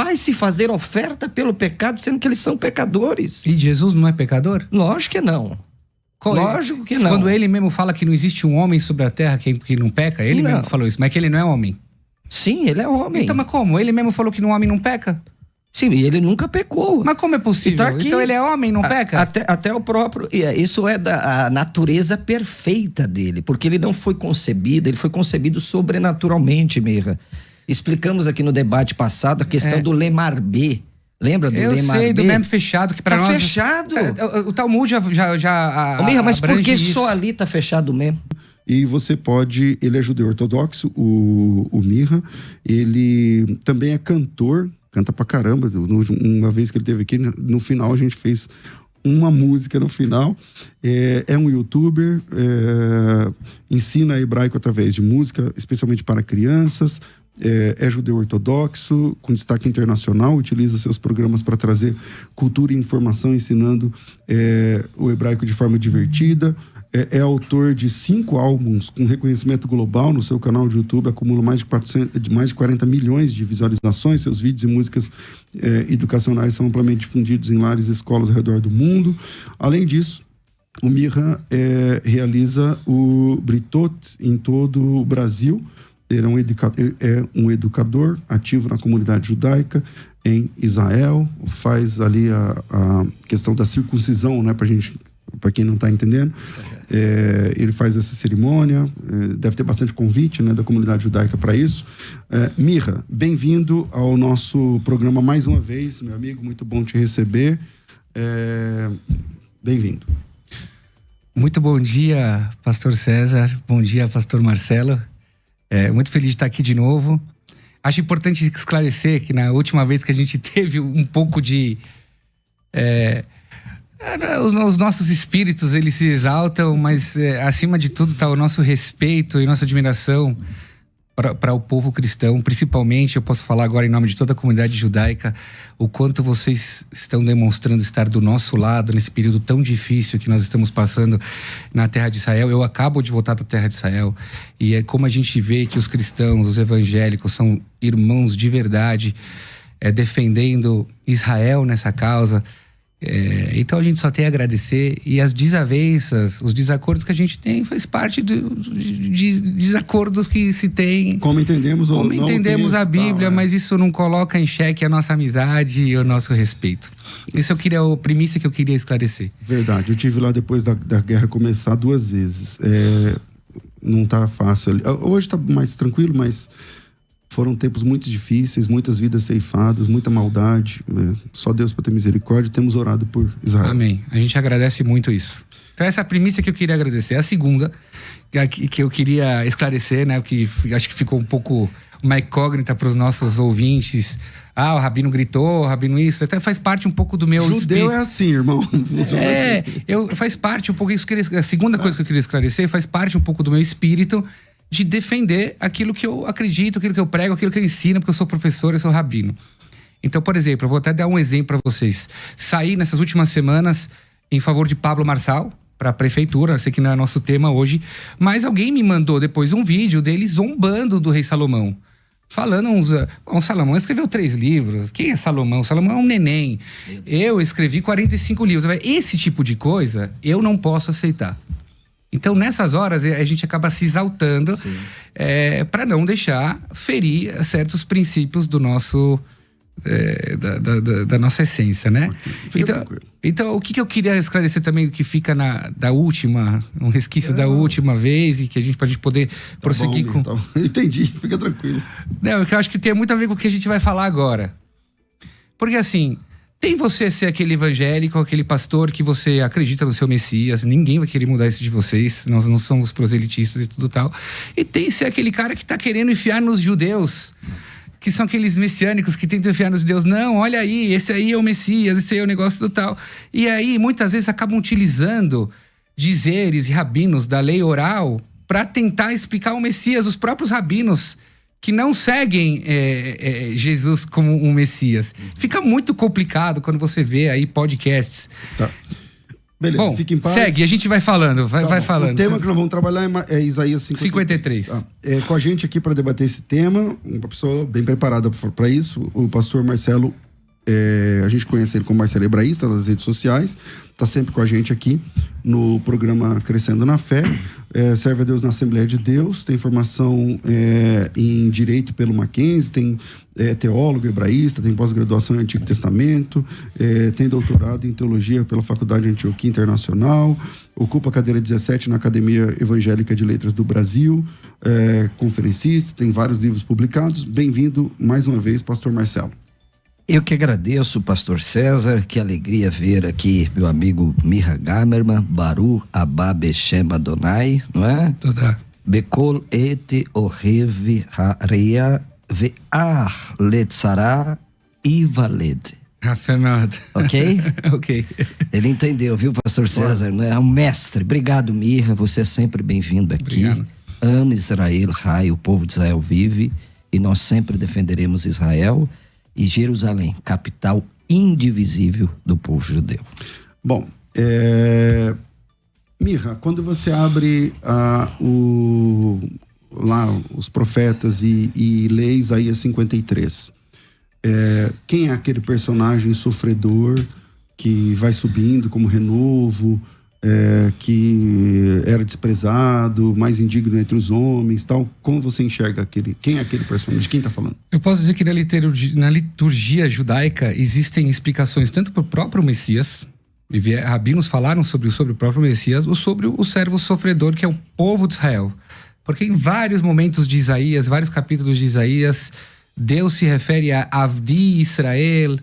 vai se fazer oferta pelo pecado, sendo que eles são pecadores? E Jesus não é pecador? Lógico que não. Lógico que não. Quando ele mesmo fala que não existe um homem sobre a terra que não peca, ele mesmo falou isso, mas que ele não é homem. Sim, ele é homem. Então, mas como? Ele mesmo falou que um homem não peca? Sim, e ele nunca pecou. Mas como é possível? Tá aqui, então ele é homem, não peca? Até o próprio... Isso é da natureza perfeita dele, porque ele não foi concebido, ele foi concebido sobrenaturalmente, Mirra. Explicamos aqui no debate passado a questão do Lemarbê. Lembra do Lemarbê? Eu sei, do meme fechado, que para nós... Tá fechado. O Talmud já Mirra, mas por que isso? só ali tá fechado mesmo? E você pode... Ele é judeu ortodoxo, o Mirra. Ele também é cantor, canta pra caramba. Uma vez que ele esteve aqui, no final a gente fez uma música no final. É um youtuber, ensina hebraico através de música, especialmente para crianças. É judeu ortodoxo, com destaque internacional, utiliza seus programas para trazer cultura e informação, ensinando o hebraico de forma divertida. É autor de 5 álbuns com reconhecimento global no seu canal de YouTube, acumula mais de 40 milhões de visualizações. Seus vídeos e músicas educacionais são amplamente difundidos em lares e escolas ao redor do mundo. Além disso, o Mirra realiza o Britot em todo o Brasil. Ele é um educador ativo na comunidade judaica em Israel, faz ali a questão da circuncisão, né, para quem não está entendendo. Ele faz essa cerimônia, deve ter bastante convite, né, da comunidade judaica para isso. Mirra, bem-vindo ao nosso programa mais uma vez, meu amigo, muito bom te receber. Bem-vindo. Muito bom dia, pastor César, bom dia, pastor Marcelo. Muito feliz de estar aqui de novo. Acho importante esclarecer que na última vez que a gente teve um pouco de... os nossos espíritos, eles se exaltam, mas acima de tudo está o nosso respeito e nossa admiração para o povo cristão. Principalmente, eu posso falar agora em nome de toda a comunidade judaica, o quanto vocês estão demonstrando estar do nosso lado nesse período tão difícil que nós estamos passando na terra de Israel. Eu acabo de voltar da terra de Israel e é como a gente vê que os cristãos, os evangélicos são irmãos de verdade, defendendo Israel nessa causa. Então a gente só tem a agradecer, e as desavenças, os desacordos que a gente tem faz parte de desacordos que se tem. Como entendemos a Bíblia, mas isso não coloca em xeque a nossa amizade e o nosso respeito. Isso a primícia que eu queria esclarecer. Verdade, eu tive lá depois da guerra começar 2 vezes. Não tá fácil ali. Hoje tá mais tranquilo, mas foram tempos muito difíceis, muitas vidas ceifadas, muita maldade. Só Deus para ter misericórdia. Temos orado por Israel. Amém. A gente agradece muito isso. Então essa é a primícia que eu queria agradecer. A segunda, que eu queria esclarecer, né? Que acho que ficou um pouco uma incógnita para os nossos ouvintes. O Rabino gritou, o Rabino isso. Até faz parte um pouco do meu Judeu espírito. É assim, irmão. Faz parte um pouco... A segunda coisa que eu queria esclarecer faz parte um pouco do meu espírito de defender aquilo que eu acredito, aquilo que eu prego, aquilo que eu ensino, porque eu sou professor, eu sou rabino. Então, por exemplo, eu vou até dar um exemplo para vocês. Saí nessas últimas semanas em favor de Pablo Marçal, para a prefeitura, eu sei que não é nosso tema hoje, mas alguém me mandou depois um vídeo dele zombando do rei Salomão. Falando Salomão escreveu 3 livros. Quem é Salomão? Salomão é um neném. Eu escrevi 45 livros. Esse tipo de coisa eu não posso aceitar. Então, nessas horas, a gente acaba se exaltando para não deixar ferir certos princípios do nosso, da nossa essência, né? Então, o que eu queria esclarecer também, que fica da última, um resquício da última vez, e que a gente pode poder prosseguir com... Entendi, fica tranquilo. Não, que eu acho que tem muito a ver com o que a gente vai falar agora. Porque assim... Tem você ser aquele evangélico, aquele pastor que você acredita no seu Messias. Ninguém vai querer mudar isso de vocês. Nós não somos proselitistas e tudo tal. E tem ser aquele cara que está querendo enfiar nos judeus, que são aqueles messiânicos que tentam enfiar nos judeus. Não, olha aí, esse aí é o Messias, esse aí é o negócio do tal. E aí, muitas vezes, acabam utilizando dizeres e rabinos da lei oral para tentar explicar o Messias. Os próprios rabinos que não seguem Jesus como um Messias. Fica muito complicado quando você vê aí podcasts. Tá. Beleza, Bom, fique em paz. segue, a gente vai falando, vai falando. O tema que nós vamos trabalhar é Isaías 53. Com a gente aqui para debater esse tema, uma pessoa bem preparada para isso, o pastor Marcelo. A gente conhece ele como Marcelo Hebraísta das redes sociais, está sempre com a gente aqui no programa Crescendo na Fé, serve a Deus na Assembleia de Deus, tem formação em Direito pelo Mackenzie, tem teólogo hebraísta, tem pós-graduação em Antigo Testamento, tem doutorado em Teologia pela Faculdade Antioquia Internacional, ocupa a cadeira 17 na Academia Evangélica de Letras do Brasil, conferencista, tem vários livros publicados. Bem-vindo mais uma vez, pastor Marcelo. Eu que agradeço, pastor César, que alegria ver aqui meu amigo Mirra Gamerman, Baru Abba Beshem Adonai, não é? Toda. Bekol et ohev ha'reia ve'ar letzara ivaled. Rafemad. Ok? Ok. Ele entendeu, viu, pastor César? Não é um mestre. Obrigado, Mirra, você é sempre bem-vindo aqui. Obrigado. Amo Israel, Rai, o povo de Israel vive e nós sempre defenderemos Israel. E Jerusalém, capital indivisível do povo judeu. Bom, Mirra, quando você abre lá os profetas e lê Isaías 53, quem é aquele personagem sofredor que vai subindo como renovo, que era desprezado, mais indigno entre os homens, tal? Como você enxerga quem é aquele personagem? De quem está falando? Eu posso dizer que na liturgia judaica existem explicações tanto para o próprio Messias, e rabinos falaram sobre o próprio Messias, ou sobre o servo sofredor, que é o povo de Israel. Porque em vários momentos de Isaías, vários capítulos de Isaías, Deus se refere a Avdi Israel,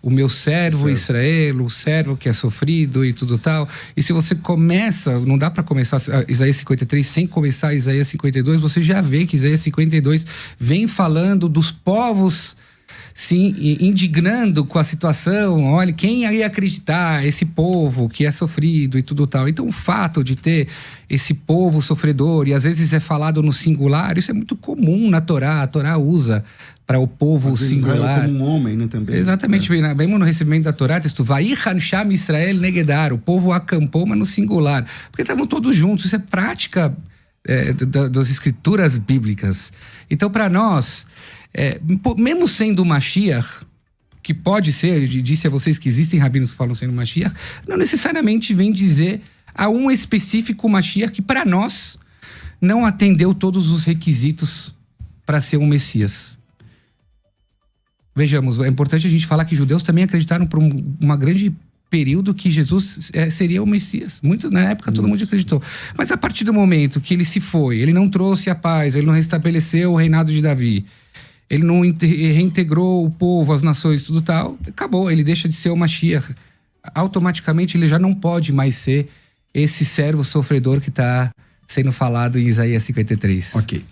o meu servo Israel, o servo que é sofrido e tudo tal. E se você começa, não dá para começar Isaías 53 sem começar Isaías 52, você já vê que Isaías 52 vem falando dos povos se indignando com a situação. Olha, quem ia acreditar? Esse povo que é sofrido e tudo tal. Então o fato de ter esse povo sofredor, e às vezes é falado no singular, isso é muito comum na Torá. A Torá usa para o povo singular. Israel como um homem, né, também. Exatamente. Mesmo no recebimento da Torá, texto Vayichan Sham Israel Negedar, o povo acampou, mas no singular. Porque estavam todos juntos. Isso é prática das escrituras bíblicas. Então, para nós, mesmo sendo Mashiach, que pode ser, eu disse a vocês que existem rabinos que falam sendo Mashiach, não necessariamente vem dizer a um específico Mashiach que, para nós, não atendeu todos os requisitos para ser um Messias. Vejamos, é importante a gente falar que judeus também acreditaram por uma grande período que Jesus seria o Messias. Muito na época todo mundo acreditou. Mas a partir do momento que ele se foi, ele não trouxe a paz, ele não restabeleceu o reinado de Davi, ele não reintegrou o povo, as nações, tudo tal, acabou, ele deixa de ser o Mashiach. Automaticamente ele já não pode mais ser esse servo sofredor que está sendo falado em Isaías 53. Ok.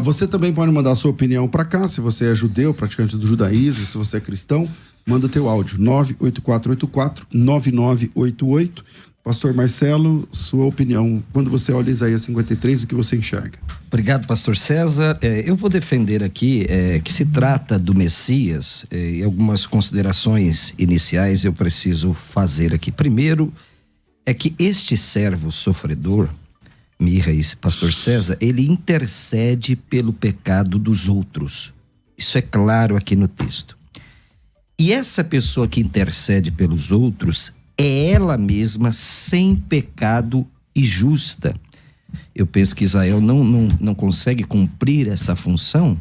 Você também pode mandar a sua opinião para cá, se você é judeu, praticante do judaísmo, se você é cristão, manda teu áudio, 98484-9988. Pastor Marcelo, sua opinião, quando você olha Isaías 53, o que você enxerga? Obrigado, pastor César. Eu vou defender aqui que se trata do Messias, e algumas considerações iniciais eu preciso fazer aqui. Primeiro, é que este servo sofredor, Mirra e pastor César, ele intercede pelo pecado dos outros. Isso é claro aqui no texto. E essa pessoa que intercede pelos outros é ela mesma sem pecado e justa. Eu penso que Israel não consegue cumprir essa função,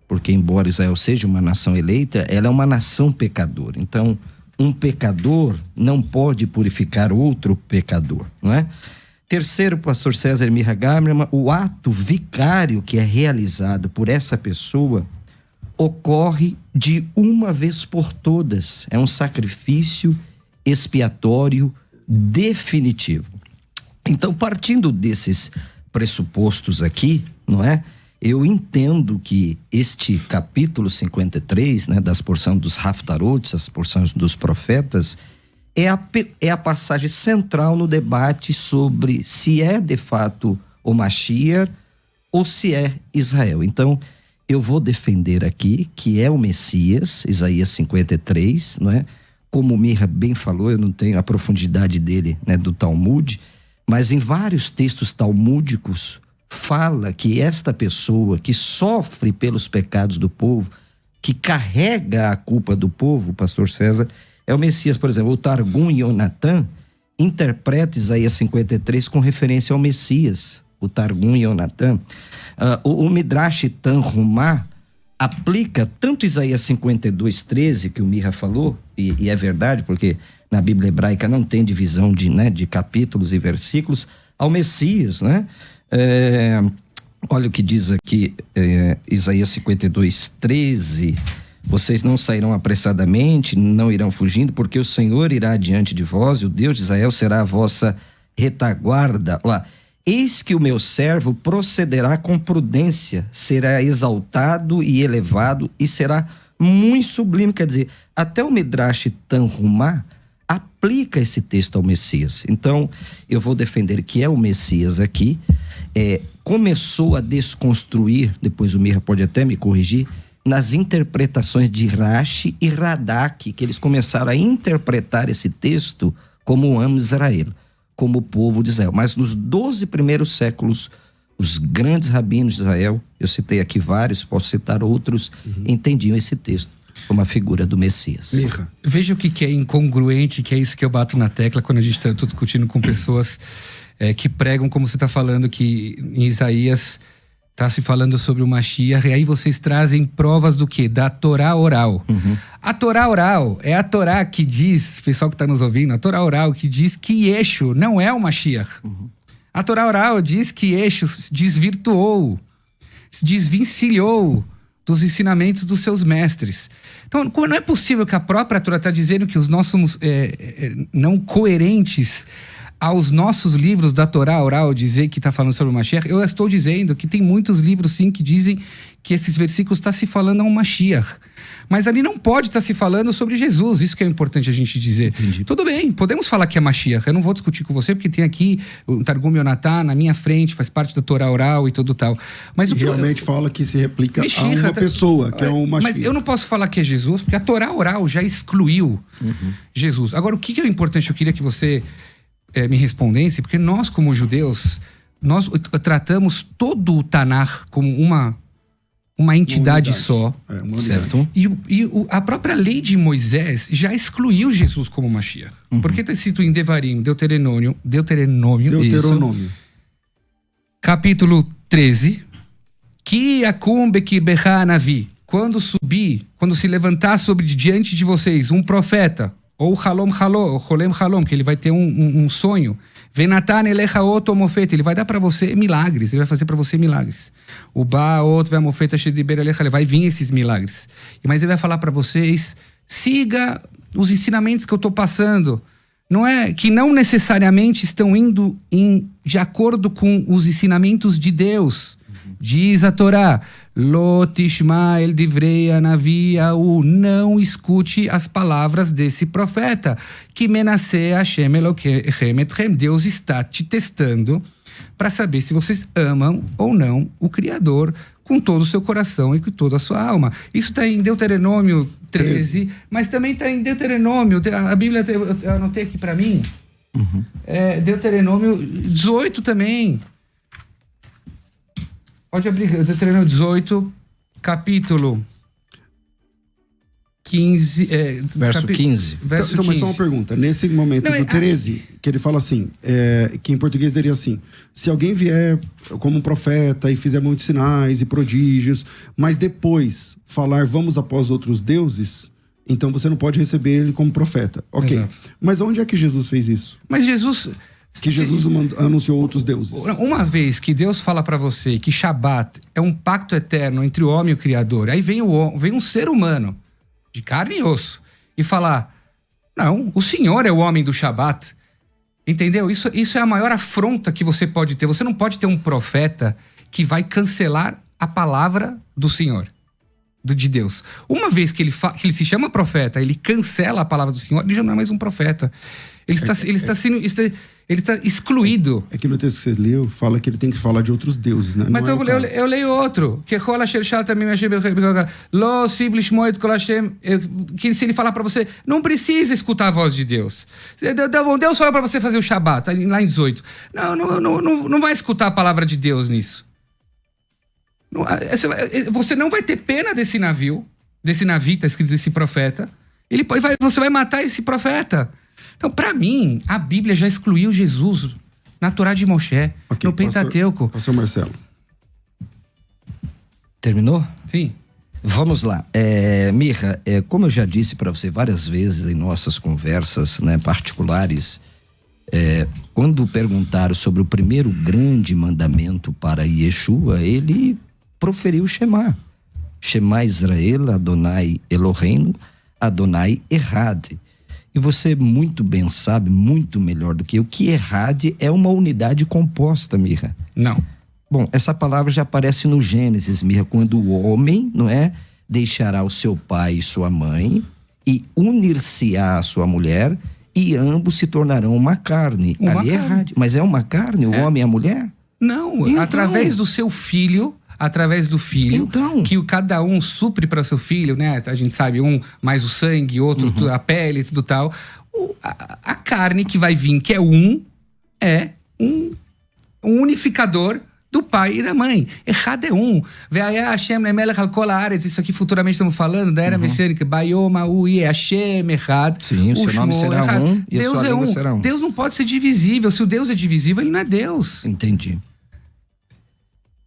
porque embora Israel seja uma nação eleita, ela é uma nação pecadora. Então, um pecador não pode purificar outro pecador, não é? Terceiro, pastor César Mirra Gamerman, o ato vicário que é realizado por essa pessoa ocorre de uma vez por todas. É um sacrifício expiatório definitivo. Então, partindo desses pressupostos aqui, não é? Eu entendo que este capítulo 53, né, das porções dos Haftarot, as porções dos profetas, é a passagem central no debate sobre se é de fato o Mashiach ou se é Israel. Então, eu vou defender aqui que é o Messias, Isaías 53, não é? como o Mirra bem falou, eu não tenho a profundidade dele, né, do Talmud, mas em vários textos talmúdicos fala que esta pessoa que sofre pelos pecados do povo, que carrega a culpa do povo, pastor César, é o Messias. Por exemplo, o Targum Yonatan interpreta Isaías 53 com referência ao Messias. O Targum Yonatan. O Midrash Tanhumá aplica tanto Isaías 52:13, que o Mirra falou, e é verdade, porque na Bíblia hebraica não tem divisão de capítulos e versículos, ao Messias, né? Olha o que diz aqui, Isaías 52:13: vocês não sairão apressadamente, não irão fugindo, porque o Senhor irá diante de vós, e o Deus de Israel será a vossa retaguarda. Olha lá, eis que o meu servo procederá com prudência, será exaltado e elevado, e será muito sublime. Quer dizer, até o Midrash Tanhumá aplica esse texto ao Messias. Então, eu vou defender que é o Messias aqui. Começou a desconstruir, depois o Mirra pode até me corrigir, nas interpretações de Rashi e Radak, que eles começaram a interpretar esse texto como o Am Israel, como o povo de Israel. Mas nos 12 primeiros séculos, os grandes rabinos de Israel, eu citei aqui vários, posso citar outros, entendiam esse texto como a figura do Messias. Mirra. Veja o que é incongruente, que é isso que eu bato na tecla quando a gente está discutindo com pessoas que pregam, como você está falando, que em Isaías está se falando sobre o Mashiach, e aí vocês trazem provas do quê? Da Torá oral. A Torá oral é a Torá que diz, pessoal que está nos ouvindo, a Torá oral que diz que Yeshu não é o Mashiach. A Torá oral diz que Yeshu se desvirtuou, se desvencilhou dos ensinamentos dos seus mestres. Então, não é possível que a própria Torá está dizendo que os nossos somos não coerentes aos nossos livros da Torá oral dizer que está falando sobre o Mashiach? Eu estou dizendo que tem muitos livros, sim, que dizem que esses versículos estão se falando ao Mashiach. Mas ali não pode estar se falando sobre Jesus. Isso que é importante a gente dizer. Entendi. Tudo bem, podemos falar que é Mashiach. Eu não vou discutir com você, porque tem aqui o Targum Yonatan na minha frente, faz parte da Torá oral e tudo tal. Mas E realmente fala que se replica a uma Mashiach, pessoa, que é um Mashiach. Mas eu não posso falar que é Jesus, porque a Torá oral já excluiu Jesus. Agora, o que é importante? Eu queria que você me respondesse, porque nós, como judeus, nós tratamos todo o Tanakh como uma entidade só. Uma unidade. Certo? E a própria lei de Moisés já excluiu Jesus como Mashiach. Porque está escrito em Devarim, Deuteronômio, isso, capítulo 13, que acumbe que berranavi, quando se levantar sobre diante de vocês um profeta, ou Halom, que ele vai ter um sonho. Venatan elecha oto mofeta, ele vai dar para você milagres, ele vai fazer para você milagres. O ba outro vai mofeta shediber elecha, ele vai vir esses milagres. Mas ele vai falar para vocês, siga os ensinamentos que eu estou passando. Não é que não necessariamente estão indo de acordo com os ensinamentos de Deus. Diz a Torá, Lo tishma el divrei hanavi yahu, não escute as palavras desse profeta. Que menaseh Hashem Elokeichem etchem, Deus está te testando para saber se vocês amam ou não o Criador com todo o seu coração e com toda a sua alma. Isso está em Deuteronômio 13, mas também está em Deuteronômio, a Bíblia eu anotei aqui para mim, Deuteronômio 18 também. Pode abrir, Deuteronômio 18, capítulo 15... Verso 15. Verso Então, mas 15. só uma pergunta. Nesse momento do 13, que ele fala assim, que em português daria assim, se alguém vier como um profeta e fizer muitos sinais e prodígios, mas depois falar vamos após outros deuses, então você não pode receber ele como profeta. Ok. Exato. Mas onde é que Jesus fez isso? Mas Jesus... Que Jesus anunciou outros deuses. Uma vez que Deus fala para você que Shabat é um pacto eterno entre o homem e o Criador, aí vem um ser humano, de carne e osso, e falar, não, o Senhor é o homem do Shabat. Entendeu? Isso é a maior afronta que você pode ter. Você não pode ter um profeta que vai cancelar a palavra do Senhor. de Deus. Uma vez que ele se chama profeta, ele cancela a palavra do Senhor, ele já não é mais um profeta. Ele está excluído. É que no texto que você leu, fala que ele tem que falar de outros deuses, né? Mas eu leio outro. Que se ele falar para você, não precisa escutar a voz de Deus. Deus falou para você fazer o Shabat, lá em 18. Não vai escutar a palavra de Deus nisso. Você não vai ter pena desse navio, tá escrito esse profeta. Você vai matar esse profeta. Então, para mim, a Bíblia já excluiu Jesus na Torá de Moshe, no Pentateuco. Pastor Marcelo. Terminou? Sim. Vamos lá. Mirra, como eu já disse para você várias vezes em nossas conversas, né, particulares, quando perguntaram sobre o primeiro grande mandamento para Yeshua, ele proferiu o Shema. Shema Israel, Adonai Eloheinu, Adonai Echad. E você muito bem sabe, muito melhor do que eu, que Echad é uma unidade composta, Mirra. Não. Bom, essa palavra já aparece no Gênesis, Mirra, quando o homem, não é, deixará o seu pai e sua mãe e unir-se-á à sua mulher e ambos se tornarão uma carne. Ali é Echad. Mas é uma carne, o homem e a mulher? Não, então, através do seu filho... Através do filho, então, que cada um supre para o seu filho, né? A gente sabe, um mais o sangue, outro a pele, tudo tal. A carne que vai vir, que é um unificador do pai e da mãe. Echad é um. Ve'ayah Hashem lemelech al kol haaretz. Isso aqui futuramente estamos falando da era messiânica. Bayoma ui Hashem echad. Sim, o seu nome será echad. um e Deus a sua língua será um. Deus não pode ser divisível. Se o Deus é divisível, ele não é Deus. Entendi.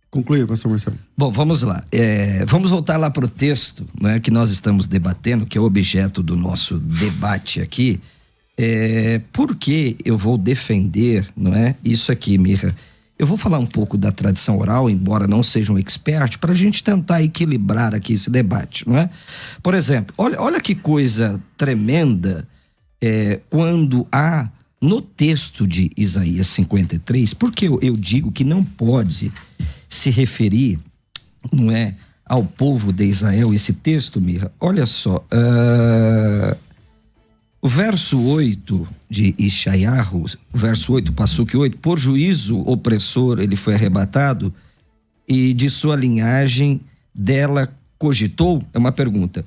Conclui, pastor Marcelo. Bom, vamos lá. Vamos voltar lá para o texto, né, que nós estamos debatendo, que é o objeto do nosso debate aqui. Por que eu vou defender, não é, isso aqui, Mirra? Eu vou falar um pouco da tradição oral, embora não seja um expert, para a gente tentar equilibrar aqui esse debate, não é? Por exemplo, olha que coisa tremenda quando há no texto de Isaías 53, porque eu digo que não pode se referir, não é, ao povo de Israel, esse texto, Mirra. Olha só, o verso 8 de Ishayahu, o verso 8, Passuque 8, por juízo opressor ele foi arrebatado e de sua linhagem dela cogitou, é uma pergunta,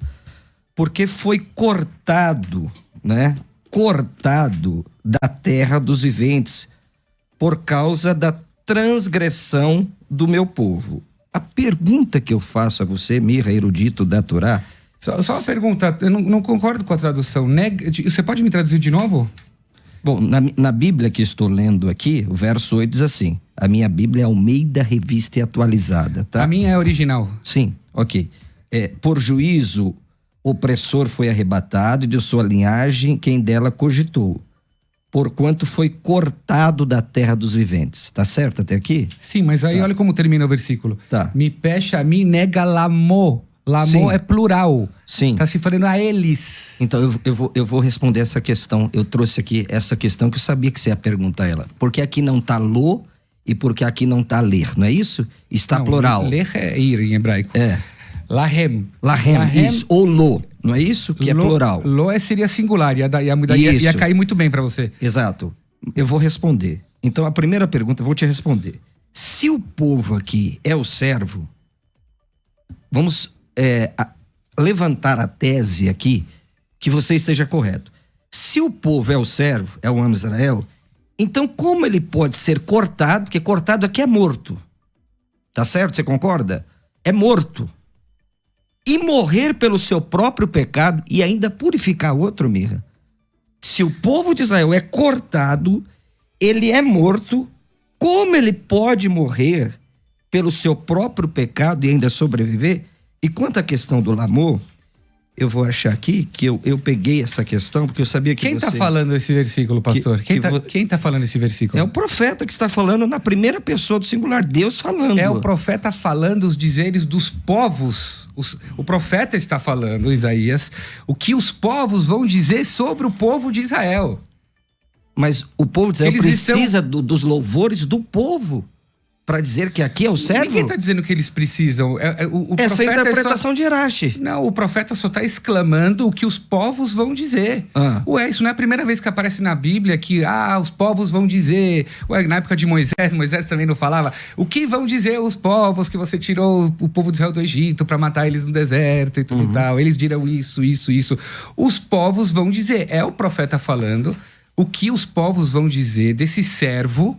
porque foi cortado, né, cortado da terra dos viventes por causa da transgressão do meu povo. A pergunta que eu faço a você, Mirra, erudito da Torá... Só uma pergunta, eu não concordo com a tradução. Você pode me traduzir de novo? Bom, na Bíblia que estou lendo aqui, o verso 8 diz assim, a minha Bíblia é Almeida Revista e Atualizada, tá? A minha é original. Sim, ok. Por juízo, opressor foi arrebatado e de sua linhagem quem dela cogitou. Porquanto foi cortado da terra dos viventes. Tá certo até aqui? Sim, mas aí olha como termina o versículo. Tá. Me pecha, me nega lamo. Lamo é plural. Sim. Tá se falando a eles. Então eu vou responder essa questão. Eu trouxe aqui essa questão que eu sabia que você ia perguntar ela. Porque aqui não tá lo e porque aqui não tá ler, não é isso? Está plural. Ler é ir em hebraico. Lahem, isso. Ou lo, não é isso? Que é plural. Lo seria singular, ia cair muito bem para você. Exato. Eu vou responder. Então, a primeira pergunta eu vou te responder. Se o povo aqui é o servo, vamos levantar a tese aqui que você esteja correto. Se o povo é o servo, é o homem de Israel, então como ele pode ser cortado? Porque cortado aqui é morto. Tá certo? Você concorda? É morto. E morrer pelo seu próprio pecado e ainda purificar outro, Mirra. Se o povo de Israel é cortado, ele é morto, como ele pode morrer pelo seu próprio pecado e ainda sobreviver? E quanto à questão do lamor, eu vou achar aqui que eu peguei essa questão, porque eu sabia que Quem está falando esse versículo, pastor? Quem está falando esse versículo? É o profeta que está falando na primeira pessoa do singular, Deus falando. É o profeta falando os dizeres dos povos. O profeta está falando, Isaías, o que os povos vão dizer sobre o povo de Israel. Mas o povo de Israel precisa dos louvores do povo. Para dizer que aqui é o servo? Ninguém está dizendo que eles precisam. Essa é a interpretação de Irache. Não, o profeta só está exclamando o que os povos vão dizer. Ué, isso não é a primeira vez que aparece na Bíblia que os povos vão dizer. Ué, na época de Moisés também não falava. O que vão dizer os povos que você tirou o povo de Israel do Egito para matar eles no deserto e tudo e tal. Eles dirão isso. Os povos vão dizer. É o profeta falando o que os povos vão dizer desse servo,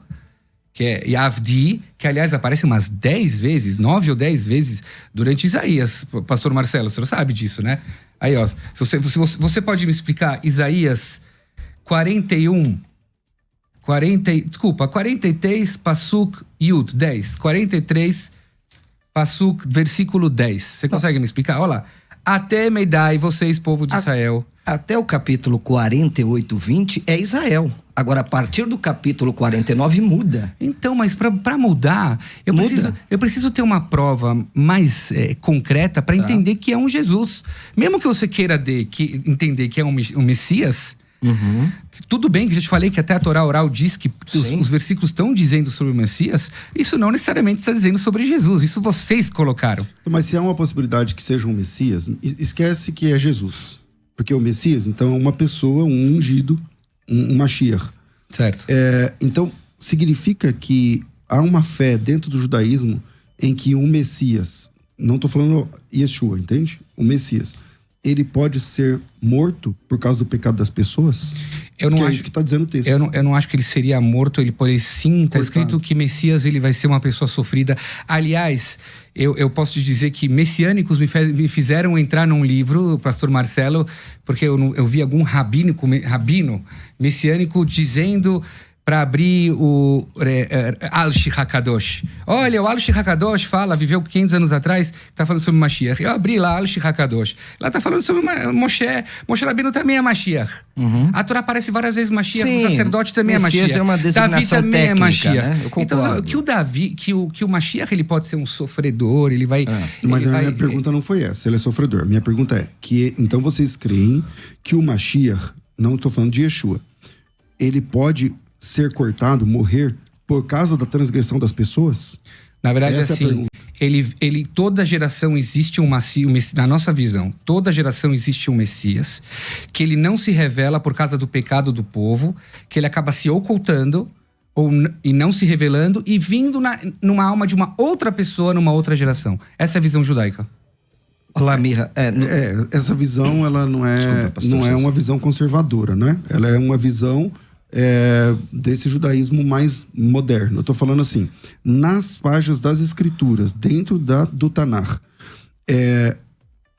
que é Yavdi, que aliás aparece umas 10 vezes, 9 ou 10 vezes durante Isaías. Pastor Marcelo, o senhor sabe disso, né? Aí, ó, se você pode me explicar Isaías 43, Pasuk Yud, 10. 43, Pasuk, versículo 10. Você consegue me explicar? Olha lá. Até Meidai, vocês, povo de Israel. Até o capítulo 48, 20 é Israel. Agora, a partir do capítulo 49, muda. Então, mas para mudar, eu preciso ter uma prova mais concreta para entender que é um Jesus. Mesmo que você queira entender que é um Messias, tudo bem que eu já te falei que até a Torá oral diz que os versículos estão dizendo sobre o Messias, isso não necessariamente está dizendo sobre Jesus. Isso vocês colocaram. Mas se há uma possibilidade que seja um Messias, esquece que é Jesus. Porque o Messias, então, é uma pessoa, um ungido, um Mashiach. Certo. Então, significa que há uma fé dentro do judaísmo em que um Messias, não estou falando Yeshua, entende? O Messias, ele pode ser morto por causa do pecado das pessoas? Eu não acho, é isso que está dizendo o texto. Eu não acho que ele seria morto, ele pode sim. Está escrito que Messias ele vai ser uma pessoa sofrida. Aliás, eu posso te dizer que messiânicos me fizeram entrar num livro, o pastor Marcelo, porque eu vi algum rabino messiânico dizendo para abrir o Al-Shih HaKadosh. Olha, o Al-Shih HaKadosh viveu 500 anos atrás, está falando sobre Mashiach. Eu abri lá Al-Shih HaKadosh. Lá está falando sobre Moshe. Moshe Rabbeinu também é Mashiach. A Torá aparece várias vezes Mashiach, o sacerdote também é Mashiach. É uma designação Davi também técnica, é Mashiach. né? Eu concordo. Então, que o Mashiach ele pode ser um sofredor, ele vai... Mas a minha pergunta não foi essa, ele é sofredor. Minha pergunta é, então vocês creem que o Mashiach, não estou falando de Yeshua, ele pode ser morrer por causa da transgressão das pessoas? Na verdade, assim, toda geração existe um Messias, na nossa visão, toda geração existe um Messias, que ele não se revela por causa do pecado do povo, que ele acaba se ocultando e não se revelando e vindo numa alma de uma outra pessoa, numa outra geração. Essa é a visão judaica. Olá, Mirra. Essa visão, ela não é, Desculpa, pastor, não é uma visão conservadora, né? Ela é uma visão desse judaísmo mais moderno. Eu estou falando assim, nas páginas das escrituras, dentro do Tanakh,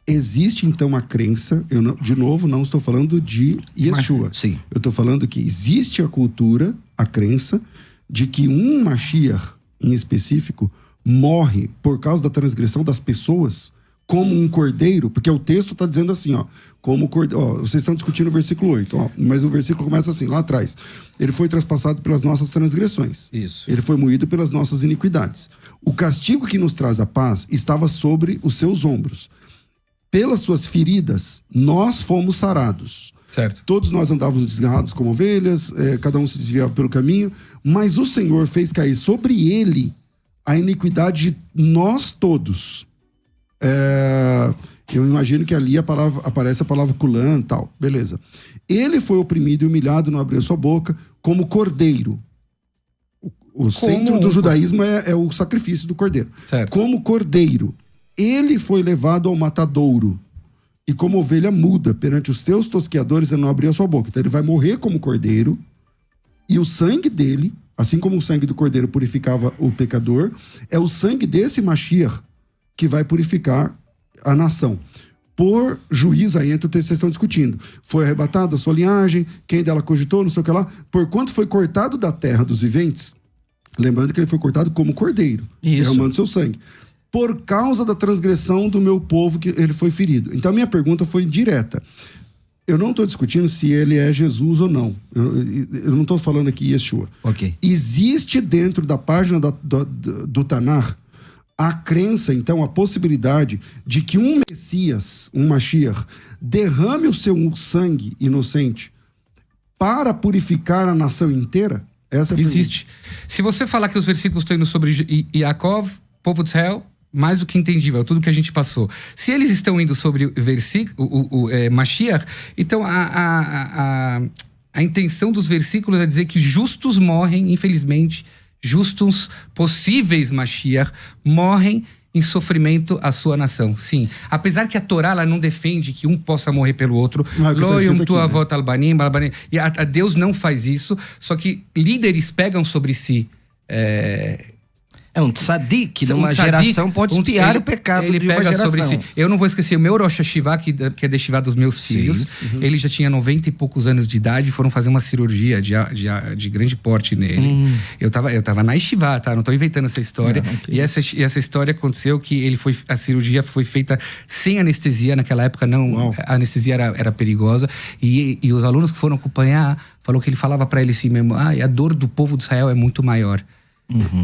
existe então a crença, de novo, não estou falando de Yeshua. Sim. Eu estou falando que existe a cultura, a crença, de que um Mashiach, em específico, morre por causa da transgressão das pessoas, como um cordeiro, porque o texto está dizendo assim, como cordeiro, vocês estão discutindo o versículo 8, mas o versículo começa assim, lá atrás. Ele foi traspassado pelas nossas transgressões. Isso. Ele foi moído pelas nossas iniquidades. O castigo que nos traz a paz estava sobre os seus ombros. Pelas suas feridas, nós fomos sarados. Certo. Todos nós andávamos desgarrados como ovelhas, cada um se desviava pelo caminho, mas o Senhor fez cair sobre ele a iniquidade de nós todos. Eu imagino que ali aparece a palavra kulan e tal, beleza. Ele foi oprimido e humilhado, não abriu sua boca, como cordeiro. O centro do judaísmo é o sacrifício do cordeiro. Certo. Como cordeiro, ele foi levado ao matadouro. E como ovelha muda perante os seus tosqueadores, ele não abriu a sua boca. Então ele vai morrer como cordeiro, e o sangue dele, assim como o sangue do cordeiro purificava o pecador, é o sangue desse Mashiach que vai purificar a nação. Por juízo, aí entra o texto que vocês estão discutindo. Foi arrebatada a sua linhagem, quem dela cogitou, não sei o que lá. Porquanto foi cortado da terra dos viventes, lembrando que ele foi cortado como cordeiro, derramando seu sangue. Por causa da transgressão do meu povo, que ele foi ferido. Então a minha pergunta foi direta. Eu não estou discutindo se ele é Jesus ou não. Eu não estou falando aqui Yeshua. Ok. Existe dentro da página do Tanakh a crença, então, a possibilidade de que um Messias, um Mashiach, derrame o seu sangue inocente para purificar a nação inteira? Essa é a Existe. Se você falar que os versículos estão indo sobre Yaakov, povo de Israel, mais do que entendível, tudo que a gente passou. Se eles estão indo sobre o versículo, Mashiach, então a intenção dos versículos é dizer que justos morrem, infelizmente, justos possíveis Mashiach morrem em sofrimento a sua nação. Sim. Apesar que a Torá ela não defende que um possa morrer pelo outro. Lo yom tu avot albanim, e a Deus não faz isso, só que líderes pegam sobre si É um tzadik, numa geração pode espiar o pecado ele de uma pega geração. sobre si. Eu não vou esquecer o meu Rosh Hashivá, que é de Shivá dos meus filhos. Ele já tinha 90 e poucos anos de idade, foram fazer uma cirurgia de grande porte nele. Eu tava na Shivá, tá? Não tô inventando essa história. E essa história aconteceu que a cirurgia foi feita sem anestesia. Naquela época a anestesia era perigosa. E os alunos que foram acompanhar, falou que ele falava para ele assim mesmo, a dor do povo de Israel é muito maior.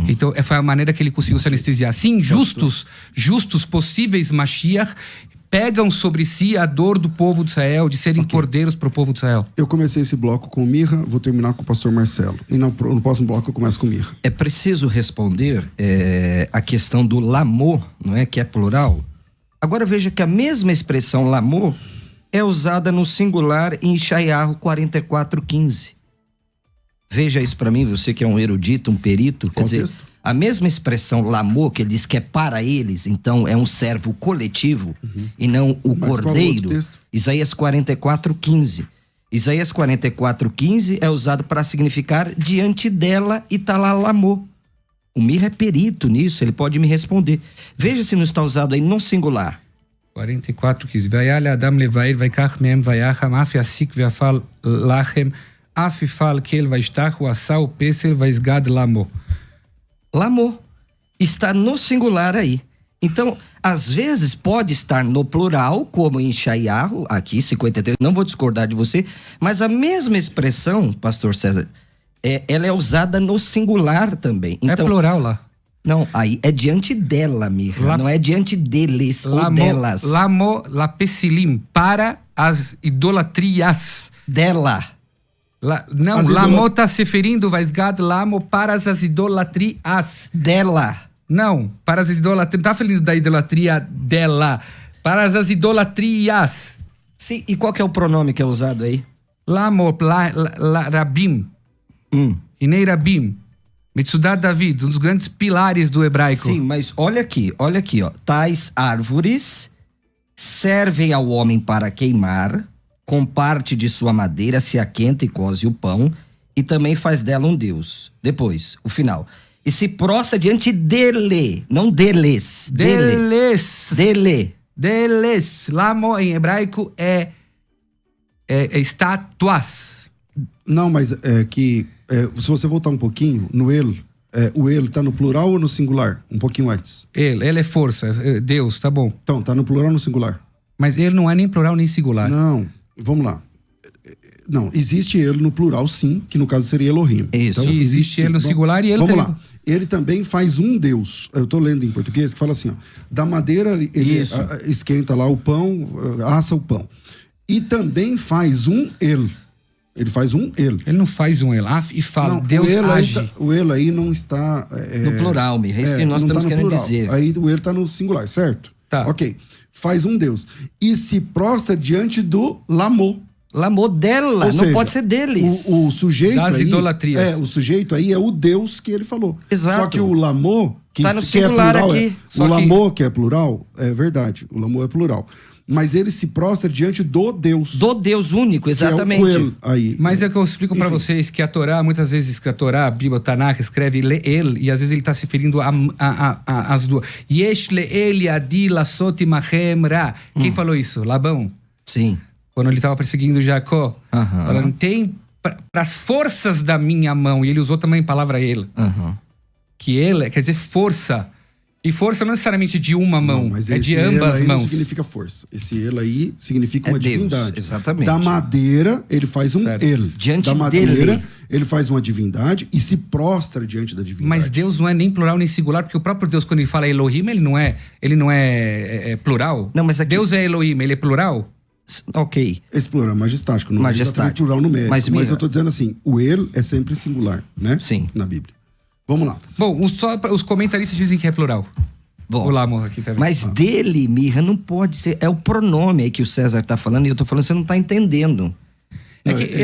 Então, foi a maneira que ele conseguiu se anestesiar. Sim, justos, possíveis Mashiach, pegam sobre si a dor do povo de Israel, de serem cordeiros para o povo de Israel. Eu comecei esse bloco com o Mirra, vou terminar com o pastor Marcelo. E no próximo bloco eu começo com o Mirra. É preciso responder a questão do lamor, não é? Que é plural. Agora veja que a mesma expressão lamor é usada no singular em Ishayahu 44:15. Veja isso para mim, você que é um erudito, um perito. Quer dizer, a mesma expressão lamor, que ele diz que é para eles, então é um servo coletivo e não o cordeiro. Isaías 44:15. Isaías 44:15 é usado para significar diante dela e tá lá lamor. O Mirra é perito nisso, ele pode me responder. Veja se não está usado aí no singular. 44:15. Vayale Adam levair, vaikach mem, vayacham, af yasik veafal lachem, afifal que ele vai estar, o assal, o pesel, vai esgad lamo. Lamo. Está no singular aí. Então, às vezes pode estar no plural, como em Ishayahu, aqui, 53, não vou discordar de você, mas a mesma expressão, pastor César, ela é usada no singular também. Então, é plural lá. Não, aí é diante dela, Mirra, não é diante deles ou delas. Lamo, la pesilim, para as idolatrias. Dela. Lamo está se referindo, vai esgad lamo, para as idolatrias. Dela. Não, para as idolatrias. Não está falando da idolatria dela. Para as idolatrias. Sim, e qual que é o pronome que é usado aí? Lamo, rabim. Inei rabim. Metsudat David, um dos grandes pilares do hebraico. Sim, mas olha aqui, ó. Tais árvores servem ao homem para queimar, com parte de sua madeira se aquenta e coze o pão, e também faz dela um deus. Depois, o final. E se prostra diante dele, não deles. Deles. Lamo em hebraico é estátuas. Não, mas é que se você voltar um pouquinho, no el, o el tá no plural ou no singular? Um pouquinho antes. Ele é força, Deus, tá bom. Então, tá no plural ou no singular? Mas ele não é nem plural nem singular. Não, vamos lá. Não, existe ele no plural, sim, que no caso seria Elohim. Isso, então, existe ele no singular e ele vamos lá. Ele também faz um Deus. Eu tô lendo em português que fala assim, ó, da madeira ele esquenta lá o pão, assa o pão. E também faz um el. Ele faz um el. Ele não faz um el. E fala, não, Deus age. O el aí não está... no plural, Mirra. É isso que nós estamos querendo dizer. Aí o el tá no singular, certo? Tá. Ok. Faz um Deus. E se prostra diante do lamor. Lamor dela, não pode ser deles. O sujeito das aí... idolatrias. O sujeito aí é o Deus que ele falou. Exato. Só que o lamor... Tá no singular aqui. O lamor que é plural, é verdade. O lamor é plural. Mas ele se prostra diante do Deus. Do Deus único, exatamente. Que é o el aí. Mas é que eu explico para vocês que a Torá, muitas vezes que a Torá, a Bíblia, Tanakh, escreve le'el, e às vezes ele está se referindo às duas. Yesh le'el yadi lasot imachem ra. Quem falou isso? Labão. Sim. Quando ele estava perseguindo Jacó. Falando, tem para as forças da minha mão. E ele usou também a palavra ele. Que ele quer dizer força. E força não necessariamente de uma mão, mas é de ambas mãos. Não significa força. Esse ele aí significa uma Deus, divindade. Exatamente. Da madeira, ele faz um ele. Diante da madeira, dele. ele faz uma divindade e se prostra diante da divindade. Mas Deus não é nem plural nem singular, porque o próprio Deus, quando ele fala Elohim, ele não é plural. Não, mas aqui... Deus é Elohim, ele é plural? Ok. Esse plural é majestático, não é Majestático. exatamente plural numérico. Mas, Mas Mira, eu tô dizendo assim, o ele é sempre singular, né? Sim. Na Bíblia. Vamos lá. Bom, os comentaristas dizem que é plural. bom, O Lamo aqui também. mas dele, Mirra, não pode ser. É o pronome aí que o César tá falando e eu tô falando, você não tá entendendo. É que Ele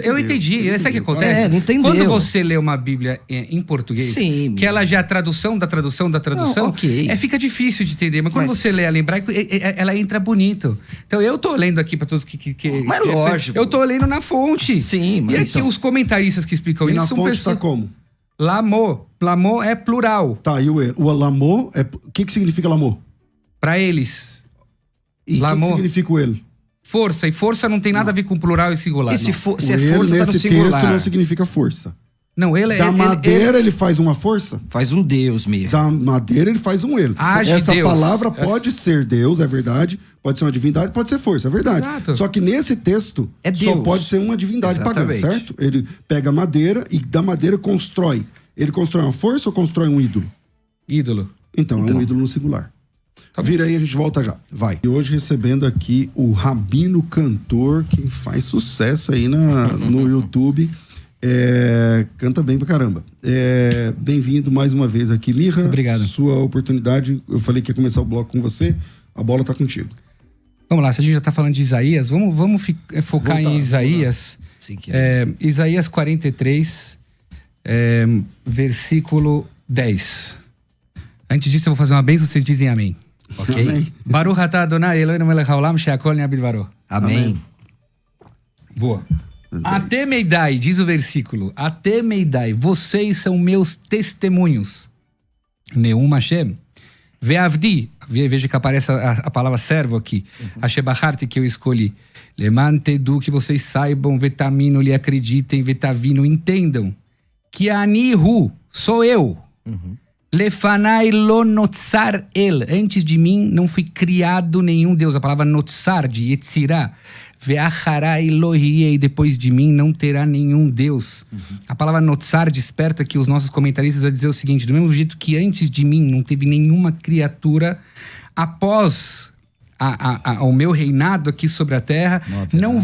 eu entendi. ele Sabe o que entendeu. acontece? É, ele entendeu. Quando você lê uma Bíblia em português, Sim, que ela já é a tradução da tradução da tradução, Não, ok. fica difícil de entender. Mas quando você lê ela em hebraico, ela entra bonito. Então eu tô lendo aqui para todos Mas lógico. Eu tô lendo na fonte. Sim, mas E aqui então- os comentaristas que explicam E isso na são fonte pessoas... tá como? Lamô. Lamô é plural. Tá, e o ele? O lamô é... O que significa lamô? Para eles. E o que Lamô. significa o ele? Força. E força não tem nada a ver com plural e singular. E se, não. se é O ele, força, tá no nesse singular. texto, não significa força. Não, ele é... Da madeira, ele faz uma força? Faz um Deus, Mirra. Da madeira, ele faz um ele. Age Essa Deus. palavra pode ser Deus, é verdade. Pode ser uma divindade, pode ser força, é verdade. Exato. Só que nesse texto, É só Deus. pode ser uma divindade pagã, Exatamente. certo? Ele pega madeira e da madeira constrói. Ele constrói uma força ou constrói um ídolo? Ídolo. Então, é um ídolo no singular. Tá bom. Vira aí, a gente volta já. Vai. E hoje recebendo aqui o Rabino Cantor, que faz sucesso aí no YouTube. Canta bem pra caramba. Bem-vindo mais uma vez aqui, Mirra. Obrigado. Sua oportunidade, eu falei que ia começar o bloco com você, a bola tá contigo. Vamos lá, se a gente já tá falando de Isaías, vamos focar Voltar, em Isaías. Sim, querido. Isaías 43, versículo 10. Antes disso, eu vou fazer uma bênção, vocês dizem amém. Ok? Amém. Baruch atah Adonai Eloheinu melech haolam she'akol nהיה bidvaro. Amém. Boa. Até Meidai, diz o versículo, até Meidai, vocês são meus testemunhos. Neum Hashem. Ve'avdi, veja que aparece a palavra servo aqui. Hashebaharti, que eu escolhi. Leman tedu, que vocês saibam, vetamino, lhe acreditem, vetavino, entendam. Que anihu, sou eu. Lefanai lo notzar el. Antes de mim não foi criado nenhum Deus. A palavra notzar, de Yetzirah. Ve'acharai lohie, e depois de mim não terá nenhum Deus. A palavra notzar desperta aqui os nossos comentaristas a dizer o seguinte: do mesmo jeito que antes de mim não teve nenhuma criatura, após o meu reinado aqui sobre a terra, não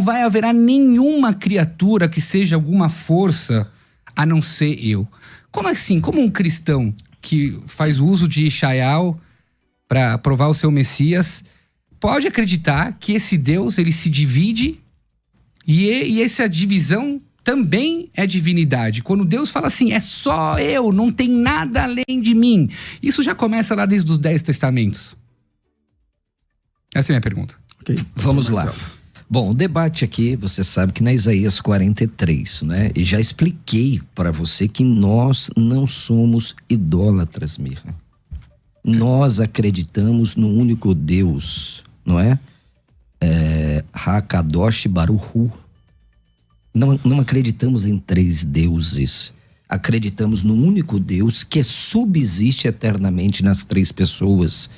vai haverá nenhuma criatura que seja alguma força a não ser eu. Como assim? Como um cristão que faz uso de Ishaial para provar o seu Messias pode acreditar que esse Deus ele se divide e essa divisão também é divindade? Quando Deus fala assim, é só eu, não tem nada além de mim. Isso já começa lá desde os 10 testamentos. Essa é a minha pergunta. Ok? Vamos lá. Marcelo. Bom, o debate aqui, você sabe que na Isaías 43, né? E já expliquei para você que nós não somos idólatras, Mirra. Nós acreditamos no único Deus, não é? Hakadosh Baruchu. Não acreditamos em 3 deuses. Acreditamos no único Deus que subsiste eternamente nas 3 pessoas.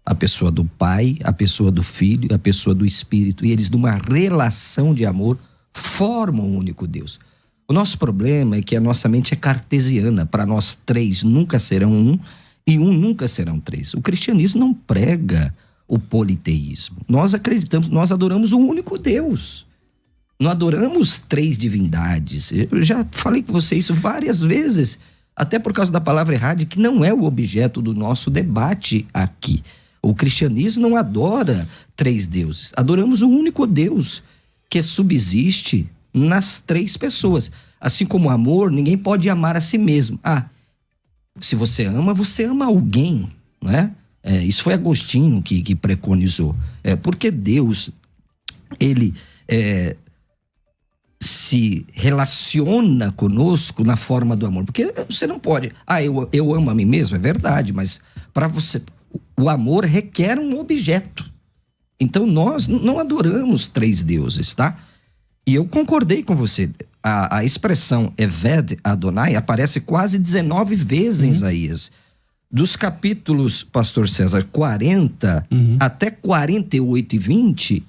A pessoa do Pai, a pessoa do Filho, a pessoa do Espírito. E eles, numa relação de amor, formam um único Deus. O nosso problema é que a nossa mente é cartesiana. Para nós, 3 nunca serão 1 e 1 nunca serão 3. O cristianismo não prega o politeísmo. Nós acreditamos, nós adoramos um único Deus. Não adoramos 3 divindades. Eu já falei com você isso várias vezes, até por causa da palavra errada, que não é o objeto do nosso debate aqui. O cristianismo não adora 3 deuses. Adoramos um único Deus que subsiste nas 3 pessoas. Assim como o amor, ninguém pode amar a si mesmo. Se você ama alguém, não é? Isso foi Agostinho que preconizou. Porque Deus, ele se relaciona conosco na forma do amor. Porque você não pode... eu amo a mim mesmo, é verdade, mas para você... O amor requer um objeto. Então nós não adoramos 3 deuses, tá? E eu concordei com você. A expressão Eved Adonai aparece quase 19 vezes em Isaías. Dos capítulos, pastor César, 40 até 48 e 20,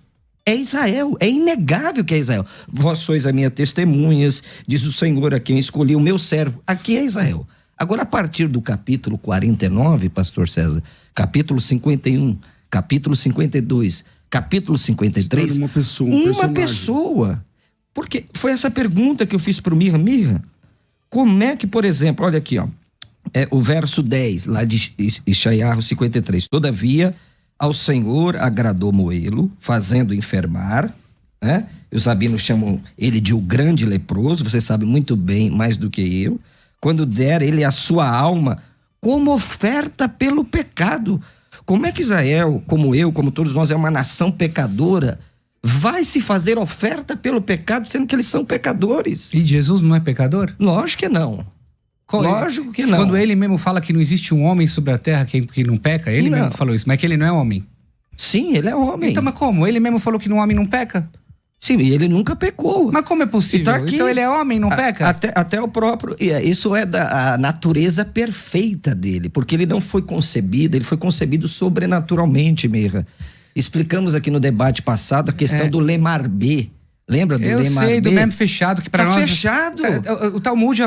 é Israel. É inegável que é Israel. Vós sois a minha testemunhas, diz o Senhor a quem escolhi, o meu servo. Aqui é Israel. Agora, a partir do capítulo 49, pastor César, capítulo 51, capítulo 52, capítulo 53. Uma pessoa, uma personagem. pessoa. Porque foi essa pergunta que eu fiz pro Mirra. Mirra, como é que, por exemplo, olha aqui, ó, o verso 10, lá de Ishaiah 53. Todavia, ao Senhor agradou moê-lo, fazendo enfermar, né? Os rabinos chamam ele de o grande leproso, você sabe muito bem, mais do que eu. Quando der ele a sua alma como oferta pelo pecado. Como é que Israel, como eu, como todos nós, é uma nação pecadora, vai se fazer oferta pelo pecado, sendo que eles são pecadores? E Jesus não é pecador? Lógico que não. Lógico que não. Quando ele mesmo fala que não existe um homem sobre a terra que não peca, ele Não. mesmo falou isso, mas que ele não é homem. Sim, ele é homem. Então, mas como? Ele mesmo falou que um homem não peca? Sim, e ele nunca pecou. Mas como é possível? E tá aqui. Então ele é homem, não peca? Até o próprio... Isso é da natureza perfeita dele, porque ele não foi concebido, ele foi concebido sobrenaturalmente, Mirra. Explicamos aqui no debate passado a questão do Lemarbê. Lembra do Lemarbê? Eu sei, do meme fechado, que para Tá nós... fechado. O Talmud já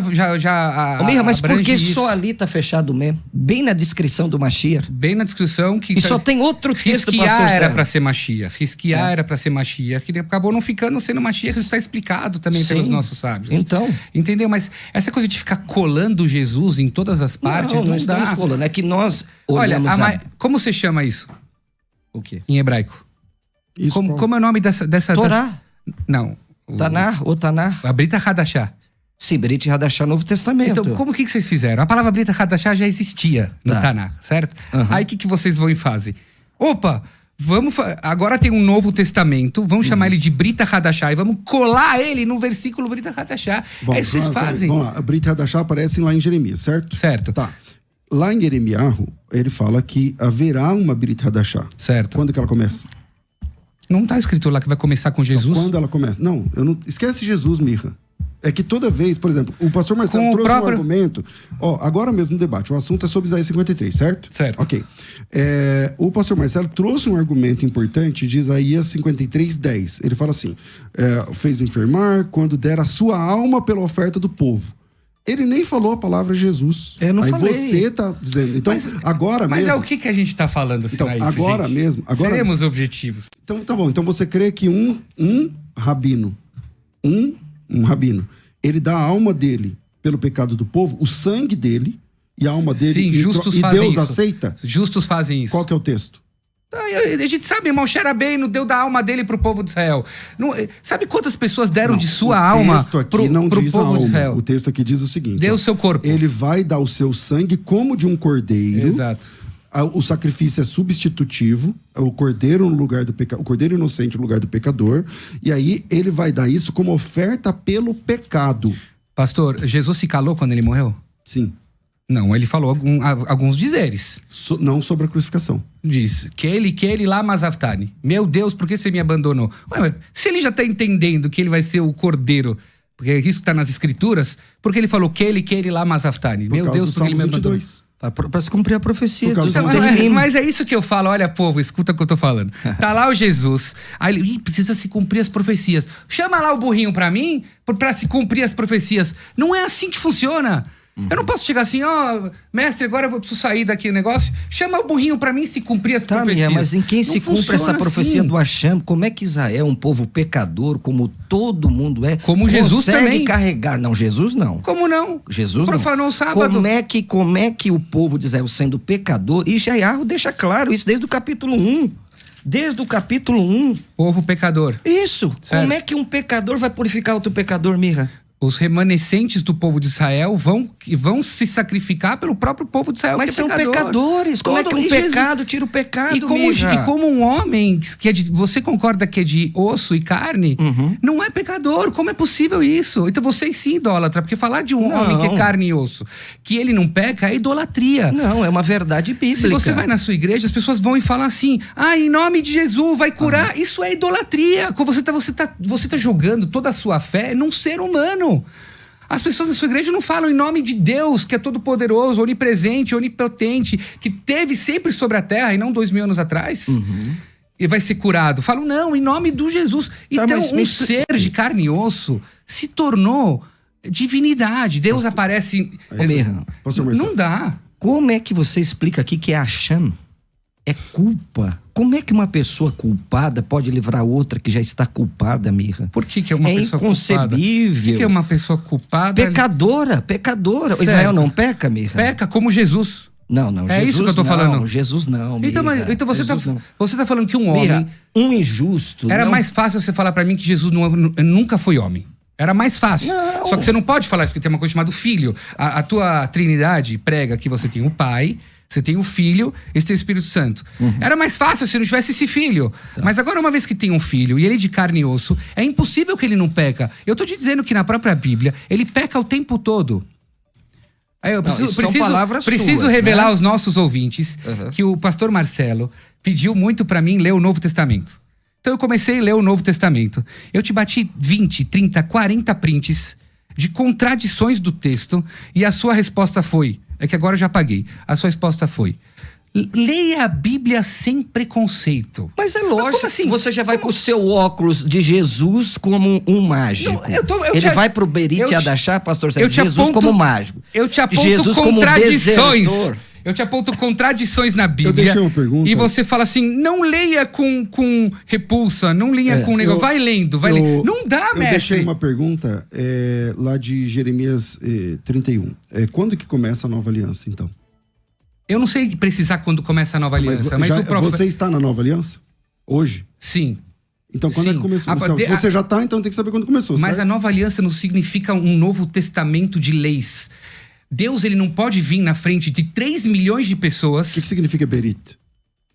Ô, Mirra, mas por que isso. só ali tá fechado mesmo? Bem na descrição do Mashiach. Bem na descrição que... E só tem outro texto, pastor Risquiar era Sérgio. para ser Mashiach. Risquiar era para ser Mashiach. Que acabou não ficando sendo Mashiach. Isso está explicado também pelos nossos sábios. Então... Entendeu? Mas essa coisa de ficar colando Jesus em todas as partes não dá. estamos colando. É que nós Olha, olhamos como você chama isso O quê? em hebraico? Isso Como é o nome dessa Torá. Não. Tanar ou Tanar. A Brita Hadashah. Sim, Brit Hadashah, Novo Testamento. Então, como que vocês fizeram? A palavra Brita Hadashah já existia no Tá. Tanar, certo? Aham. Aí o que vocês vão e fazem? Opa, agora tem um Novo Testamento, vamos chamar ele de Brita Hadashah e vamos colar ele no versículo Brita Hadashah. Bom, É isso que vocês fazem. Vamos lá, a Brit Hadashah aparece lá em Jeremias, certo? Certo, Tá. Lá em Jeremiahu, ele fala que haverá uma Brit Hadashah. certo. Quando que ela começa? Não tá escrito lá que vai começar com Jesus? Quando ela começa? Não, eu não... Esquece Jesus, Mirra. É que toda vez, por exemplo, o pastor Marcelo Com o trouxe próprio- um argumento. Ó, agora mesmo no debate, o assunto é sobre Isaías 53, certo? Certo. Ok. O pastor Marcelo trouxe um argumento importante de Isaías 53, 10. Ele fala assim: fez enfermar quando der a sua alma pela oferta do povo. Ele nem falou a palavra Jesus. Eu não Aí falei. você tá dizendo. Então, agora Mas mesmo. é o que a gente tá falando assim, Então, é isso, agora gente? mesmo, agora- Seremos objetivos. Então, tá bom. Então você crê que um rabino, um rabino, ele dá a alma dele pelo pecado do povo, o sangue dele e a alma dele. Sim, justos e fazem Deus isso. aceita? Justos fazem isso. Qual que é o texto? A gente sabe, irmão, Xerabeino deu da alma dele pro povo de Israel. Não, sabe quantas pessoas deram de sua alma O texto aqui pro não diz povo a de alma. Israel? O texto aqui diz o seguinte: Deu ó, o seu corpo. Ele vai dar o seu sangue como de um cordeiro. Exato. O sacrifício é substitutivo, o cordeiro no lugar do o cordeiro inocente no lugar do pecador, e aí ele vai dar isso como oferta pelo pecado. Pastor, Jesus se calou quando ele morreu? Sim. Não, ele falou alguns dizeres. Não sobre a crucificação. Diz, que ele lá Mazaftani. Meu Deus, por que você me abandonou? Ué, mas se ele já tá entendendo que ele vai ser o cordeiro, porque é isso que tá nas escrituras, porque ele falou que ele lá Mazaftani. Por Meu causa Deus, do por que ele me Salmo abandonou? 22. Para se cumprir a profecia. Por causa do- do- tem Mas, rima. mas é isso que eu falo, olha, povo, escuta o que eu tô falando. Tá lá o Jesus, aí ele, precisa se cumprir as profecias. Chama lá o burrinho pra mim, pra se cumprir as profecias. Não é assim que funciona. Eu não posso chegar assim, mestre, agora eu preciso sair daqui do negócio. Chama o burrinho pra mim se cumprir as Tá, profecias. Mia, mas em quem Não se cumpre essa funciona profecia assim. do Hashem? Como é que Israel, um povo pecador, como todo mundo é, Como Jesus consegue também. carregar? Não, Jesus não. Como não? Jesus Profanou não. o sábado. Como é que o povo de Israel, sendo pecador, e Ishaiah deixa claro isso desde o capítulo 1. Desde o capítulo 1. Povo pecador. Isso. Certo. Como é que um pecador vai purificar outro pecador, Mirra? Os remanescentes do povo de Israel vão se sacrificar pelo próprio povo de Israel. Mas que é são pecador. pecadores. Como é que um E Jesus- pecado tira o pecado, E Mirra? como um homem que é de, você concorda que é de osso e carne, Uhum. não é pecador. Como é possível isso? Então vocês sim, idólatra, porque falar de um Não. homem que é carne e osso, que ele não peca, é idolatria. Não, é uma verdade bíblica. Se você vai na sua igreja, as pessoas vão e falam assim: em nome de Jesus, vai curar. Isso é idolatria. Você tá jogando toda a sua fé num ser humano. As pessoas da sua igreja não falam em nome de Deus, que é todo-poderoso, onipresente, onipotente, que teve sempre sobre a terra e não 2000 anos atrás. E vai ser curado. Falam, não, em nome do Jesus. Tá, Então, mas um ser de carne e osso se tornou divindade. Deus aparece. Mirra, Pastor Marcelo. Não dá. como é que você explica aqui que é Hashem? É culpa. como é que uma pessoa culpada pode livrar outra que já está culpada, Mirra? Por que é uma pessoa culpada? Inconcebível. Por que é uma pessoa culpada? Pecadora. Certo. Israel não peca, Mirra? Peca como Jesus. Não, É Jesus isso que eu tô não, falando. Jesus não, Então, Mirra. então você Jesus tá falando que um homem... Mirra, um injusto... Era não... mais fácil você falar pra mim que Jesus nunca foi homem. Era mais fácil. Não. Só que você não pode falar isso, porque tem uma coisa chamada filho. A tua trindade prega que você tem o pai, você tem o filho e você tem o Espírito Santo. Era mais fácil se não tivesse esse filho. Tá. Mas agora, uma vez que tem um filho e ele é de carne e osso, é impossível que ele não peca. Eu tô te dizendo que na própria Bíblia, ele peca o tempo todo. Aí eu isso são palavras preciso suas, revelar né? aos nossos ouvintes que o pastor Marcelo pediu muito pra mim ler o Novo Testamento. Então eu comecei a ler o Novo Testamento. Eu te bati 20, 30, 40 prints de contradições do texto e a sua resposta foi... É que agora eu já apaguei. A sua resposta foi... Leia a Bíblia sem preconceito. Mas é lógico, como assim? Você já vai com o seu óculos de Jesus como um mágico. Não, Ele vai pro Berit Adachá, pastor Sérgio, Jesus como mágico. Eu te aponto Jesus contradições. Como Eu te aponto contradições na Bíblia. Eu deixei uma pergunta. E você fala assim, não leia com repulsa, não leia com negócio. Vai lendo, vai lendo. Não dá, Eu mestre. deixei uma pergunta lá de Jeremias 31. Quando que começa a nova aliança, então? Eu não sei precisar quando começa a nova aliança, mas o profeta... Você está na nova aliança? Hoje? Sim. Então, quando é que começou? Então, se você já está, então tem que saber quando começou, Mas certo? a nova aliança não significa um novo testamento de leis. Deus, ele não pode vir na frente de 3 milhões de pessoas... O que significa Berit?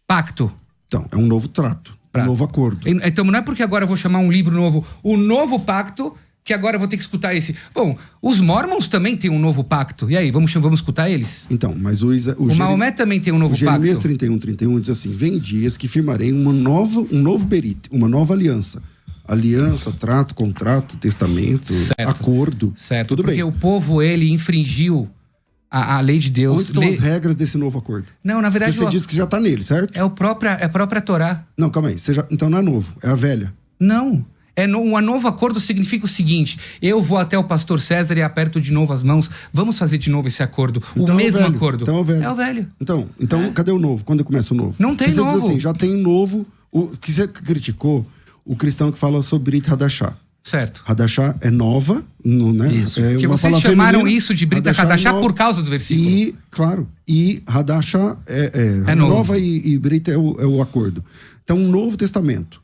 Pacto. Então, é um novo trato, um novo acordo. Então, não é porque agora eu vou chamar um livro novo, o Novo Pacto, que agora eu vou ter que escutar esse. Bom, os Mormons também têm um novo pacto. E aí, vamos escutar eles? Então, mas o Maomé também tem um novo pacto. Jeremias 31 diz assim, vem dias que firmarei um novo Berit, uma nova aliança. Aliança, trato, contrato, testamento, acordo. Certo, tudo porque bem. o povo, ele infringiu a lei de Deus. Onde estão as regras desse novo acordo? Não, na verdade... Porque você diz que já está nele, certo? É a própria Torá. Não, calma aí. Então não é novo, é a velha. Não. Um novo acordo significa o seguinte: eu vou até o pastor César e aperto de novo as mãos. Vamos fazer de novo esse acordo. Então o mesmo é o velho. acordo. Então é o velho. É o velho. Então cadê o novo? Quando começa o novo? Não tem você novo. Diz assim, já tem novo. O que você criticou, o cristão que fala sobre Brit Hadashah. Certo. Hadashah é nova, né? Isso. É porque uma vocês palavra chamaram feminina. isso de Brit Hadashah por causa do versículo. E, claro, Hadashah é novo. nova e Brit é o acordo. Então, um Novo Testamento.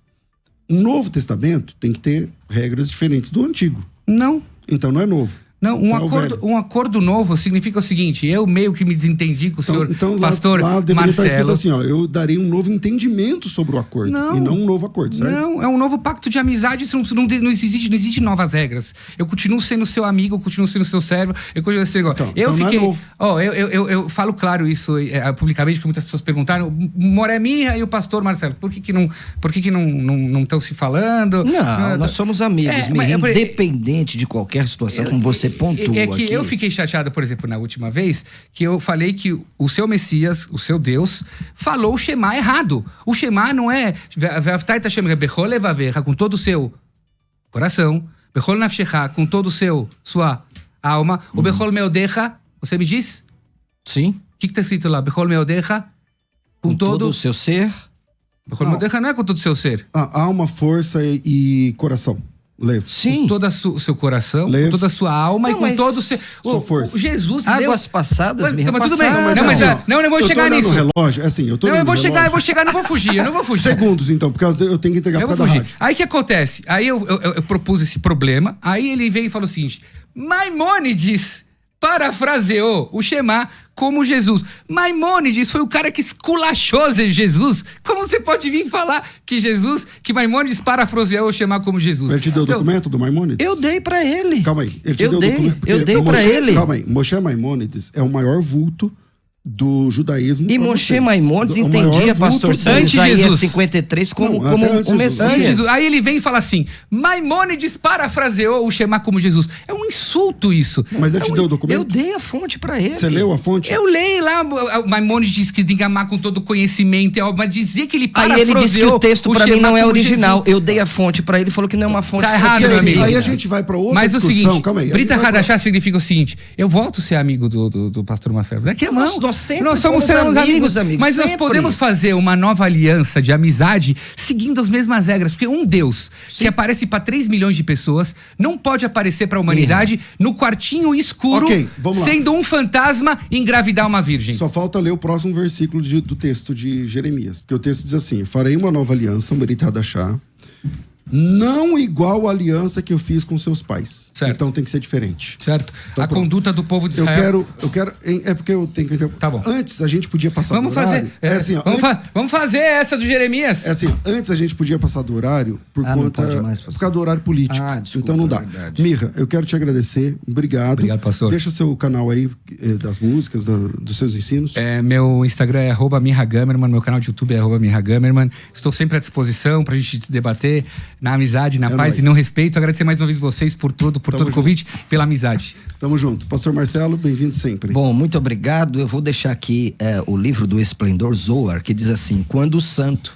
Um Novo Testamento tem que ter regras diferentes do Antigo. Não. Então não é novo. Não, um acordo novo significa o seguinte: eu meio que me desentendi com o senhor pastor lá deveria estar escrito Marcelo. assim, ó, eu darei um novo entendimento sobre o acordo. Não. E não um novo acordo, certo? Não, é um novo pacto de amizade. Isso não existe novas regras. Eu continuo sendo seu amigo, eu continuo sendo seu servo. Eu continuo sendo igual. Eu então fiquei. Não é novo. Eu falo claro isso publicamente, porque muitas pessoas perguntaram. Moré Mirra e o pastor Marcelo, por que não estão se falando? Não, nós somos amigos, independente de qualquer situação, como você pontuou aqui. Eu fiquei chateado, por exemplo, na última vez, que eu falei que o seu Messias, o seu Deus, falou o Shema errado. O Shema não é com todo o seu coração, Bechol nafshecha, com todo o sua alma, o Bechol meodecha, você me diz? Sim. O que está escrito lá? Bechol meodecha, com todo o seu ser? Bechol meodecha não é com todo o seu ser. Alma, força e coração. Levo. Sim. Com todo o seu coração, com toda a sua alma e com todo o seu... Sua força. Jesus Águas passadas, me mas tudo bem. repassadas. Não, eu vou chegar nisso. Relógio, assim, eu vou chegar, não vou fugir. Segundos, então, porque eu tenho que entregar para a rádio. Aí o que acontece? Aí eu propus esse problema, aí ele veio e falou o seguinte: Maimônides parafraseou o Shema como Jesus. Maimônides foi o cara que esculachou Jesus. Como você pode vir falar que Maimônides parafraseou o Shema como Jesus? Ele te deu o documento do Maimônides? Eu dei pra ele. Calma aí. Ele te deu o documento. Eu dei pra ele. Calma aí. Moshe Maimônides é o maior vulto do judaísmo. E Moshe Maimônides entendia, pastor Sérgio, Isaías 53 como o Messias. Aí ele vem e fala assim: Maimônides parafraseou o Shema como Jesus. É um insulto isso. Mas ele te deu o documento? Eu dei a fonte pra ele. Você leu a fonte? Eu leio lá, Maimônides diz que tem que amar com todo conhecimento, mas dizer que ele parafraseou. Aí ele disse que o texto pra mim não é original. Eu dei a fonte pra ele e falou que não é uma fonte. Tá errado, meu amigo. Aí a gente vai pra outra discussão. Mas o seguinte, calma aí. Brit Hadashah significa o seguinte: eu volto a ser amigo do pastor Marcelo. Daqui a mão. nós sempre Nós somos amigos, mas nós podemos fazer uma nova aliança de amizade seguindo as mesmas regras. Porque um Deus que aparece para 3 milhões de pessoas não pode aparecer para a humanidade no quartinho escuro, sendo um fantasma e engravidar uma virgem. Só falta ler o próximo versículo do texto de Jeremias. Porque o texto diz assim: farei uma nova aliança, Merit Hadashah, não igual a aliança que eu fiz com seus pais. Certo. Então tem que ser diferente. Certo. Então, a conduta do povo de Israel. Eu quero. É porque eu tenho que. Tá bom. Antes a gente podia passar Vamos do horário. fazer. Assim, ó, vamos fazer essa do Jeremias. É assim, antes a gente podia passar do horário por causa do horário político. Desculpa, então não dá. Verdade. Mirra, eu quero te agradecer. Obrigado. Obrigado, pastor. Deixa o seu canal aí das músicas, dos seus ensinos. Meu Instagram é @mirragamerman, meu canal de YouTube é @mirragamerman. Estou sempre à disposição pra gente debater na amizade, na paz e no respeito. Agradecer mais uma vez vocês por todo o convite, pela amizade. Tamo junto. Pastor Marcelo, bem-vindo sempre. Bom, muito obrigado. Eu vou deixar aqui o livro do Esplendor, Zohar, que diz assim: quando o santo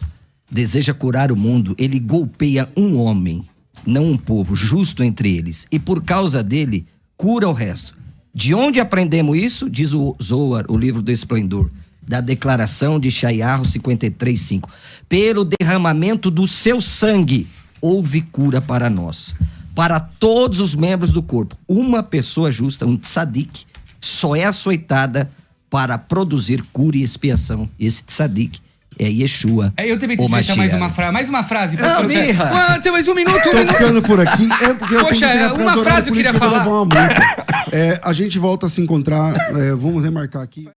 deseja curar o mundo, ele golpeia um homem, não um povo, justo entre eles, e por causa dele, cura o resto. De onde aprendemos isso? Diz o Zohar, o livro do Esplendor, da declaração de Shayahu 53:5. Pelo derramamento do seu sangue, houve cura para nós, para todos os membros do corpo. Uma pessoa justa, um tzadik, só é açoitada para produzir cura e expiação. Esse tzadik é Yeshua. Eu também tenho que deixar mais uma frase. Mirra! Tem mais um minuto. Tô ficando por aqui. Porque Poxa, uma frase eu queria falar. A gente volta a se encontrar. Vamos remarcar aqui.